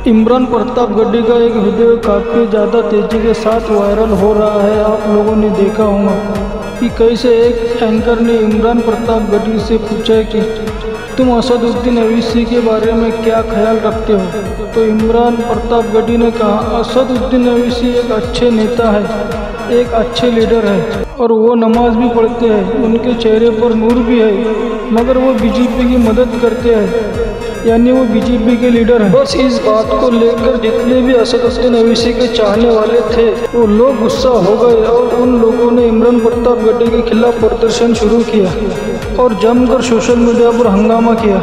इमरान प्रतापगढ़ी का एक वीडियो काफ़ी ज़्यादा तेज़ी के साथ वायरल हो रहा है। आप लोगों ने देखा होगा कि कैसे एक एंकर ने इमरान प्रतापगढ़ी से पूछा कि तुम असदुद्दीन ओवैसी के बारे में क्या ख्याल रखते हो। तो इमरान प्रतापगढ़ी ने कहा, असदुद्दीन ओवैसी एक अच्छे नेता है, एक अच्छे लीडर है और वो नमाज भी पढ़ते हैं, उनके चेहरे पर नूर भी है, मगर वो बीजेपी की मदद करते हैं, यानी वो बीजेपी के लीडर हैं। बस इस बात को लेकर जितने भी असदुद्दीन ओवैसी के चाहने वाले थे वो लोग गुस्सा हो गए और उन लोगों ने इमरान प्रतापगढ़ी के खिलाफ प्रदर्शन शुरू किया और जमकर सोशल मीडिया पर हंगामा किया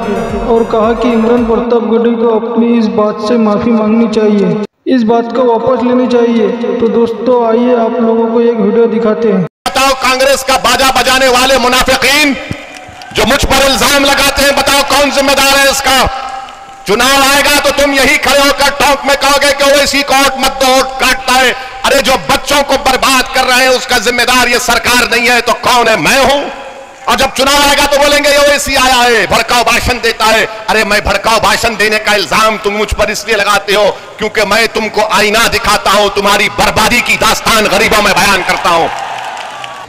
और कहा कि इमरान प्रतापगढ़ी को अपनी इस बात से माफ़ी मांगनी चाहिए, इस बात को वापस लेनी चाहिए। तो दोस्तों आइए आप लोगों को एक वीडियो दिखाते हैं। बताओ कांग्रेस का बाजा बजाने वाले मुनाफिकीन जो मुझ पर इल्जाम लगाते हैं, बताओ कौन जिम्मेदार है इसका। चुनाव आएगा तो तुम यही खड़े होकर टॉक में कहोगे कि ओवैसी को वोट मत दो, वोट काटता है। अरे जो बच्चों को बर्बाद कर रहे हैं उसका जिम्मेदार ये सरकार नहीं है तो कौन है? मैं हूं। और जब चुनाव आएगा तो बोलेंगे ओवैसी आया है, भड़काऊ भाषण देता है। अरे मैं भड़काऊ भाषण देने का इल्जाम तुम मुझ पर इसलिए लगाते हो क्योंकि मैं तुमको आईना दिखाता हूं, तुम्हारी बर्बादी की दास्तान गरीबों में बयान करता हूं।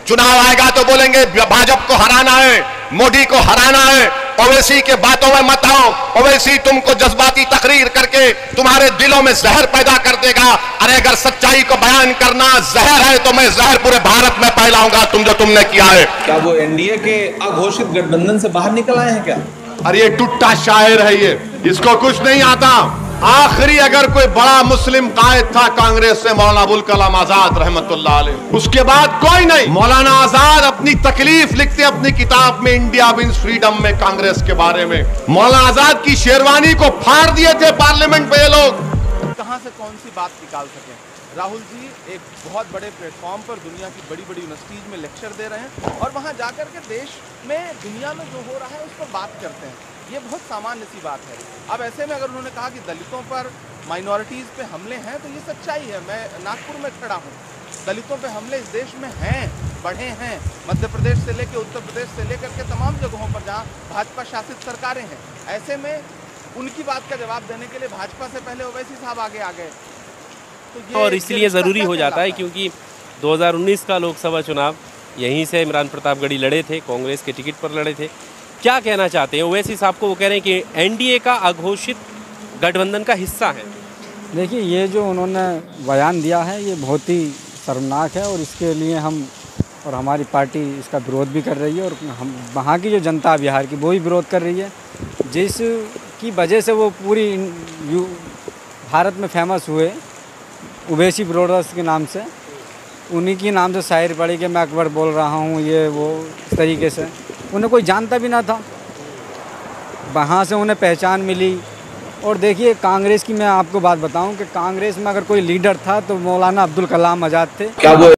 चुनाव आएगा तो बोलेंगे भाजपा को हराना है, मोदी को हराना है। ओवैसी के बातों में मत आओ, ओवैसी तुमको जज्बाती तकरीर करके तुम्हारे दिलों में जहर पैदा कर देगा। अरे अगर सच्चाई को बयान करना जहर है तो मैं जहर पूरे भारत में फैलाऊंगा, तुमने किया है। क्या वो एनडीए के अघोषित गठबंधन से बाहर निकल आए हैं क्या? अरे ये टुट्टा शायर है, ये इसको कुछ नहीं आता। आखिरी अगर कोई बड़ा मुस्लिम कायद था कांग्रेस से मौलाना अबुल कलाम आजाद रहमतुल्लाह अलैह, उसके बाद कोई नहीं। मौलाना आजाद अपनी तकलीफ लिखते अपनी किताब में इंडिया विंस फ्रीडम में कांग्रेस के बारे में। मौलाना आजाद की शेरवानी को फाड़ दिए थे पार्लियामेंट में ये लोग। कहां से कौन सी बात निकाल सके। राहुल जी एक बहुत बड़े प्लेटफॉर्म पर दुनिया की बड़ी बड़ी यूनिवर्सिटीज में लेक्चर दे रहे हैं और वहां जाकर के देश में दुनिया में जो हो रहा है उस पर बात करते हैं। ये बहुत सामान्य सी बात है। अब ऐसे में अगर उन्होंने कहा कि दलितों पर, माइनॉरिटीज़ पे हमले हैं तो ये सच्चाई है। मैं नागपुर में खड़ा हूँ, दलितों पे हमले इस देश में हैं, बढ़े हैं। मध्य प्रदेश से लेकर उत्तर प्रदेश से लेकर के तमाम जगहों पर जहाँ भाजपा शासित सरकारें हैं, ऐसे में उनकी बात का जवाब देने के लिए भाजपा से पहले ओवैसी साहब आगे आ गए। तो और इसलिए ज़रूरी हो जाता है क्योंकि 2019 का लोकसभा चुनाव यहीं से इमरान प्रतापगढ़ी लड़े थे, कांग्रेस के टिकट पर लड़े थे। क्या कहना चाहते हैं ओवैसी साहब को? वो कह रहे हैं कि एनडीए का अघोषित गठबंधन का हिस्सा है। देखिए, ये जो उन्होंने बयान दिया है ये बहुत ही शर्मनाक है और इसके लिए हम और हमारी पार्टी इसका विरोध भी कर रही है और हम वहाँ की जो जनता बिहार की वो भी विरोध कर रही है, जिसकी वजह से वो पूरी भारत में फेमस हुए ओवैसी ब्रोदर्स के नाम से। उन्हीं के नाम से शायर पढ़ी कि मैं अकबर बोल रहा हूँ, ये वो इस तरीके से। उन्हें कोई जानता भी ना था, वहाँ से उन्हें पहचान मिली। और देखिए कांग्रेस की मैं आपको बात बताऊं कि कांग्रेस में अगर कोई लीडर था तो मौलाना अब्दुल कलाम आज़ाद थे। क्या वो